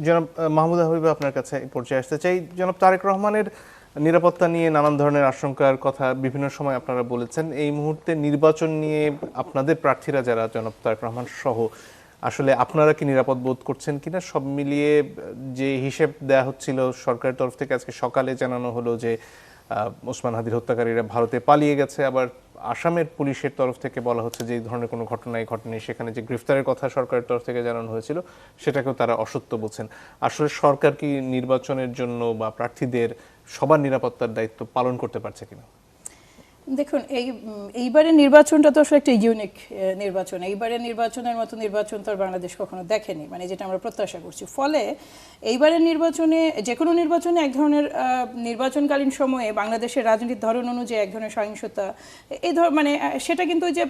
জনাব মাহমুদা হাবিবা, আপনার কাছে এই পর্যায়ে আসতে চাই। জনাব তারেক রহমানের নিরাপত্তা নিয়ে নানান ধরনের আশঙ্কার কথা বিভিন্ন সময় আপনারা বলেছেন। এই মুহূর্তে নির্বাচন নিয়ে আপনাদের প্রার্থীরা যারা, জনাব তারেক রহমান সহ, আসলে আপনারা কি নিরাপদ বোধ করছেন কিনা? সব মিলিয়ে যে হিসেব দেয়া হচ্ছিল সরকারের তরফ থেকে, আজকে সকালে জানানো হলো যে ওসমান হাদির হত্যাকারীরা ভারতে পালিয়ে গেছে। আবার আসামের পুলিশের তরফ থেকে বলা হচ্ছে যে এই ধরনের কোনো ঘটনাই ঘটেনি। সেখানে যে গ্রেফতারের কথা সরকারের তরফ থেকে জানানো হয়েছিল সেটাকেও তারা অসত্য বলছেন। আসলে সরকার কি নির্বাচনের জন্য বা প্রার্থীদের সবার নিরাপত্তার দায়িত্ব পালন করতে পারছে কিনা? দেখুন, এইবারের নির্বাচনটা তো আসলে একটা ইউনিক নির্বাচন। এইবারের নির্বাচনের মতো নির্বাচন তো আর বাংলাদেশ কখনো দেখেনি, মানে যেটা আমরা প্রত্যাশা করছি। ফলে এইবারের নির্বাচনে, যে কোনো নির্বাচনে এক ধরনের নির্বাচনকালীন সময়ে বাংলাদেশের রাজনীতির ধরন অনুযায়ী এক ধরনের সহিংসতা, মানে সেটা কিন্তু ওই যে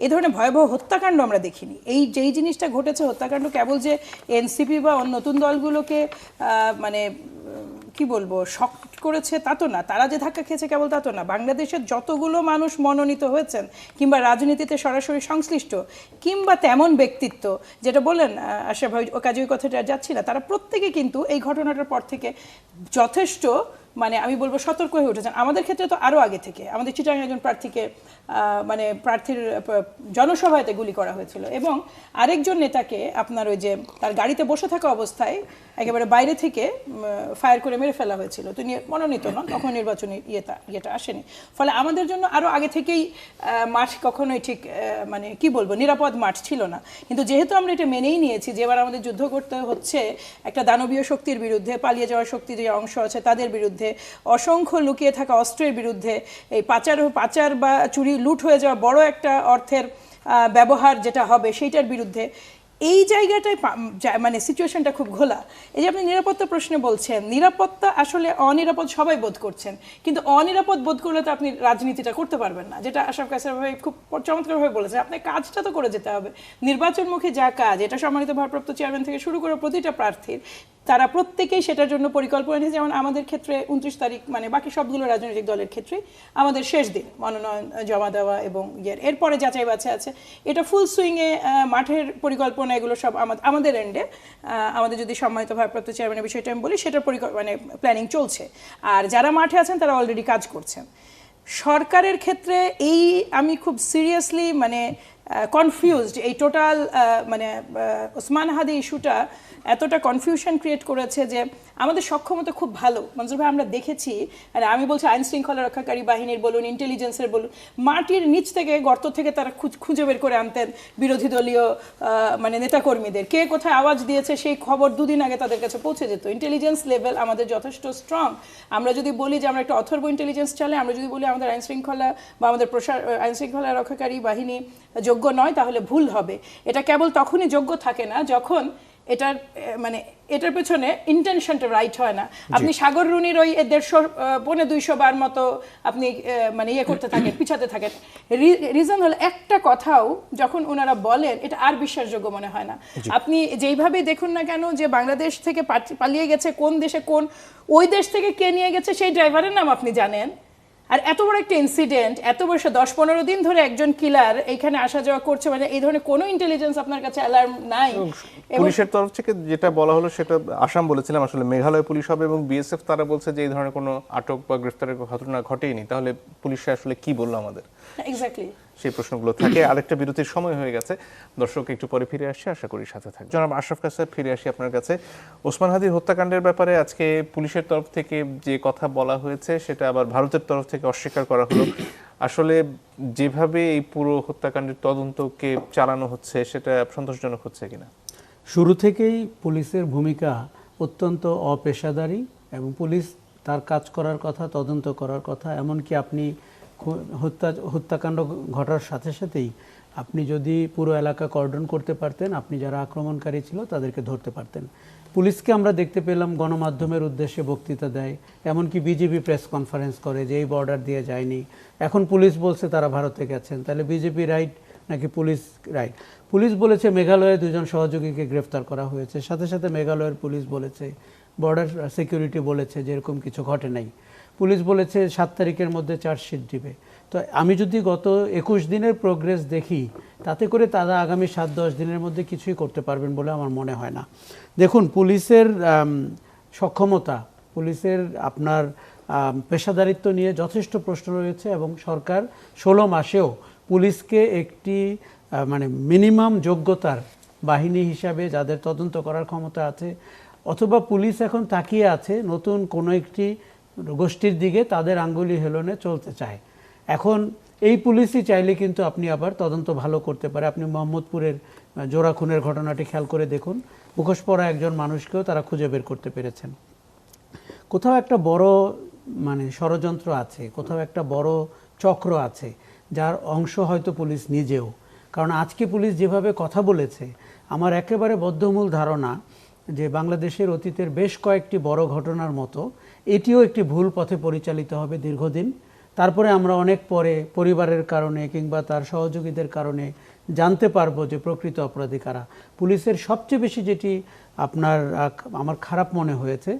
এই ধরনের ভয়াবহ হত্যাকাণ্ড আমরা দেখিনি। যেই জিনিসটা ঘটেছে, হত্যাকাণ্ড কেবল যে এনসিপি বা নতুন দলগুলোকে মানে কি বলবো শক করেছে তা তো না, তারা যে ধাক্কা খেয়েছে কেবল তা তো না। বাংলাদেশের যতগুলো মানুষ মনোনীত হয়েছেন কিংবা রাজনীতিতে সরাসরি সংশ্লিষ্ট কিংবা তেমন ব্যক্তিত্ব, যেটা বললেন আশরাফ ভাই, কাজে ওই কথাটা যাচ্ছি না, তারা প্রত্যেকে কিন্তু এই ঘটনাটার পর থেকে যথেষ্ট, মানে আমি বলবো সতর্ক হয়ে উঠেছেন। আমাদের ক্ষেত্রে তো আরও আগে থেকে আমাদের চিটাগাং একজন প্রার্থীকে মানে প্রার্থীর জনসভাতে গুলি করা হয়েছিল, এবং আরেকজন নেতাকে আপনার ওই যে তার গাড়িতে বসে থাকা অবস্থায় একেবারে বাইরে থেকে ফায়ার করে মেরে ফেলা হয়েছিল। তিনি মনোনীত নন, তখন নির্বাচনী ইয়েটা আসেনি। ফলে আমাদের জন্য আরও আগে থেকেই মাঠ কখনোই ঠিক মানে কি বলবো নিরাপদ মাঠ ছিল না। কিন্তু যেহেতু আমরা এটা মেনেই নিয়েছি যে এবার আমাদের যুদ্ধ করতে হচ্ছে একটা দানবীয় শক্তির বিরুদ্ধে, পালিয়ে যাওয়ার শক্তি যে অংশ আছে তাদের বিরুদ্ধে, অসংখ্য লুকিয়ে থাকা অস্ত্রের বিরুদ্ধে, এই পাচার বা চুরি লুট হয়ে যাওয়া বড় একটা অর্থের ব্যবহার যেটা হবে সেইটার বিরুদ্ধে, এই জায়গাটায় মানে সিচুয়েশনটা খুব ঘোলা। এই যে আপনি নিরাপত্তা প্রশ্নে বলছেন, নিরাপত্তা আসলে অনিরাপদ সবাই বোধ করছেন, কিন্তু অনিরাপদ বোধ করলে তো আপনি রাজনীতিটা করতে পারবেন না। যেটা আশরাফ কায়সার ভাই খুব চমৎকারভাবে বলেছেন, আপনার কাজটা তো করে যেতে হবে। নির্বাচনমুখী যা কাজ, এটা সম্মানিত ভারপ্রাপ্ত চেয়ারম্যান থেকে শুরু করে প্রতিটা প্রার্থীর, তারা প্রত্যেকেই সেটার জন্য পরিকল্পনা নিয়েছে। যেমন আমাদের ক্ষেত্রে 29 তারিখ, মানে বাকি সবগুলো রাজনৈতিক দলের ক্ষেত্রে আমাদের শেষ দিন মনোনয়ন জমা দেওয়া এবং এরপরে যাচাই বাছাই আছে। এটা ফুল সুইংয়ে মাঠের পরিকল্পনা, এগুলো সব আমাদের এন্ডে, আমাদের যদি সম্মানিত ভারপ্রাপ্ত চেয়ারম্যানের বিষয়টা আমি বলি, সেটার মানে প্ল্যানিং চলছে। আর যারা মাঠে আছেন তারা অলরেডি কাজ করছেন। সরকারের ক্ষেত্রে আমি খুব সিরিয়াসলি মানে কনফিউজড। এই টোটাল মানে ওসমান হাদি ইস্যুটা এতটা কনফিউশন ক্রিয়েট করেছে যে আমাদের সক্ষমতা খুব ভালো, মনজুর ভাই, আমরা দেখেছি। আর আমি বলছি আইন শৃঙ্খলা রক্ষাকারী বাহিনীর বলুন, ইন্টেলিজেন্সের বলুন, মাটির নিচ থেকে, গর্ত থেকে তারা খুঁজে বের করে আনতেন বিরোধী দলীয় মানে নেতাকর্মীদের, কে কোথায় আওয়াজ দিয়েছে সেই খবর দুদিন আগে তাদের কাছে পৌঁছে যেত। ইন্টেলিজেন্স লেভেল আমাদের যথেষ্ট স্ট্রং। আমরা যদি বলি যে আমরা একটা অথর্ব ইন্টেলিজেন্স চালাই, আমরা যদি বলি আমাদের আইন শৃঙ্খলা বা আমাদের আইন শৃঙ্খলা রক্ষাকারী বাহিনী যোগ্য নয়, তাহলে ভুল হবে। এটা কেবল তখনই যোগ্য থাকে না যখন এটার মানে এটার পেছনে ইন্টেনশনটা রাইট হয় না। আপনি সাগর রুনির ওই 150-200 বার মতো আপনি মানে করতে থাকেন, পিছাতে থাকেন। রিজন হলো একটা কথাও যখন ওনারা বলেন এটা আর বিশ্বাসযোগ্য মনে হয় না। আপনি যেইভাবে দেখুন না কেন যে বাংলাদেশ থেকে পালিয়ে গেছে, কোন দেশে ওই দেশ থেকে কে নিয়ে গেছে সেই ড্রাইভারের নাম আপনি জানেন। আর এত বড় একটা ইনসিডেন্ট, এত বড় 10-15 দিন ধরে একজন কিলার এইখানে আসা যাওয়া করছে, মানে এই ধরনের কোনো ইন্টেলিজেন্স আপনার কাছে অ্যালার্ম নাই। পুলিশের তরফ থেকে যেটা বলা হলো সেটা আসাম বলেছিলাম, আসলে মেঘালয় পুলিশ হবে, এবং বিএসএফ তারা বলছে যে এই ধরনের কোনো আটক বা গ্রেফতারের ঘটনা ঘটেনি। তাহলে পুলিশে আসলে কি বললো আমাদের? এক্স্যাক্টলি সেই প্রশ্নগুলো থাকে। আরেকটা বিরতির সময় হয়ে গেছে, দর্শক একটু পরে ফিরে আসছে, আশা করি সাথে থাকবে। জনাব আশরাফ কায়সার, ফিরে আসি আপনার কাছে। ওসমান হাদির হত্যাকাণ্ডের ব্যাপারে আজকে পুলিশের তরফ থেকে যে কথা বলা হয়েছে সেটা আবার ভারতের তরফ থেকে অস্বীকার করা হলো। আসলে যেভাবে এই পুরো হত্যাকাণ্ডের তদন্তকে চালানো হচ্ছে সেটা সন্তোষজনক হচ্ছে কিনা? শুরু থেকেই পুলিশের ভূমিকা অত্যন্ত অপেশাদারী, এবং পুলিশ তার কাজ করার কথা, তদন্ত করার কথা। এমনকি আপনি হত্যাকাণ্ড ঘটার সাথে সাথেই আপনি যদি পুরো এলাকা কর্ডন করতে পারতেন, আপনি যারা আক্রমণকারী ছিল তাদেরকে ধরতে পারতেন। পুলিশকে আমরা দেখতে পেলাম গণমাধ্যমের উদ্দেশ্যে বক্তৃতা দেয়, এমনকি বিজেপি প্রেস কনফারেন্স করে যে এই বর্ডার দিয়ে যায়নি। এখন পুলিশ বলছে তারা ভারতে গেছেন, তাহলে বিজেপি রাইট নাকি পুলিশ রাইট? পুলিশ বলেছে মেঘালয়ে 2জন সহযোগীকে গ্রেফতার করা হয়েছে, সাথে সাথে মেঘালয়ের পুলিশ বলেছে, বর্ডার সিকিউরিটি বলেছে যে এরকম কিছু ঘটে নাই। পুলিশ বলেছে 7 তারিখের মধ্যে চার্জশিট দিবে। তো আমি যদি গত 21 দিনের প্রোগ্রেস দেখি, তাতে করে তারা আগামী 7-10 দিনের মধ্যে কিছুই করতে পারবেন বলে আমার মনে হয় না। দেখুন, পুলিশের সক্ষমতা, পুলিশের আপনার পেশাদারিত্ব নিয়ে যথেষ্ট প্রশ্ন রয়েছে এবং সরকার 16 মাসেও পুলিশকে একটি মানে মিনিমাম যোগ্যতার বাহিনী হিসাবে যাদের তদন্ত করার ক্ষমতা আছে, অথবা পুলিশ এখন তাকিয়ে আছে নতুন কোনো একটি গোষ্ঠীর দিকে, তাদের আঙ্গুলি হেলনে চলতে চায়। এখন এই পুলিশই চাইলে কিন্তু আপনি আবার তদন্ত ভালো করতে পারে। আপনি মোহাম্মদপুরের জোড়া খুনের ঘটনাটি খেয়াল করে দেখুন, মুখোশ পরা একজন মানুষকেও তারা খুঁজে বের করতে পেরেছেন। কোথাও একটা বড় মানে ষড়যন্ত্র আছে, কোথাও একটা বড় চক্র আছে, যার অংশ হয়তো পুলিশ নিজেও। কারণ আজকে পুলিশ যেভাবে কথা বলেছে, আমার একেবারে বদ্ধমূল ধারণা যে বাংলাদেশের অতীতের বেশ কয়েকটি বড় ঘটনার মতো এটিও একটি ভুল পথে পরিচালিত হবে দীর্ঘদিন। তারপরে আমরা অনেক পরে পরিবারের কারণে কিংবা তার সহযোগীদের কারণে জানতে পারবো যে প্রকৃত অপরাধী কারা। পুলিশের সবচেয়ে বেশি যেটি আমার খারাপ মনে হয়েছে,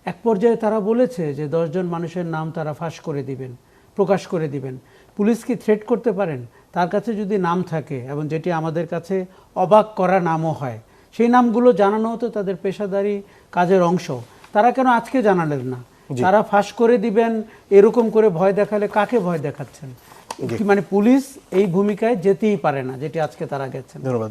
এক পর্যায়ে তারা বলেছে যে 10 জন মানুষের নাম তারা ফাঁস করে দিবেন, প্রকাশ করে দিবেন। পুলিশ কি থ্রেট করতে পারেন? তার কাছে যদি নাম থাকে, এবং যেটি আমাদের কাছে অবাক করা নামও হয়, সেই নামগুলো জানানো হতো তাদের পেশাদারি কাজের অংশ, তারা কেন আজকে জানালেন না? তারা ফাঁস করে দিবেন এরকম করে ভয় দেখালে কাকে ভয় দেখাচ্ছেন? মানে পুলিশ এই ভূমিকায় যেতেই পারে না, যেটি আজকে তারা গেছেন। ধন্যবাদ।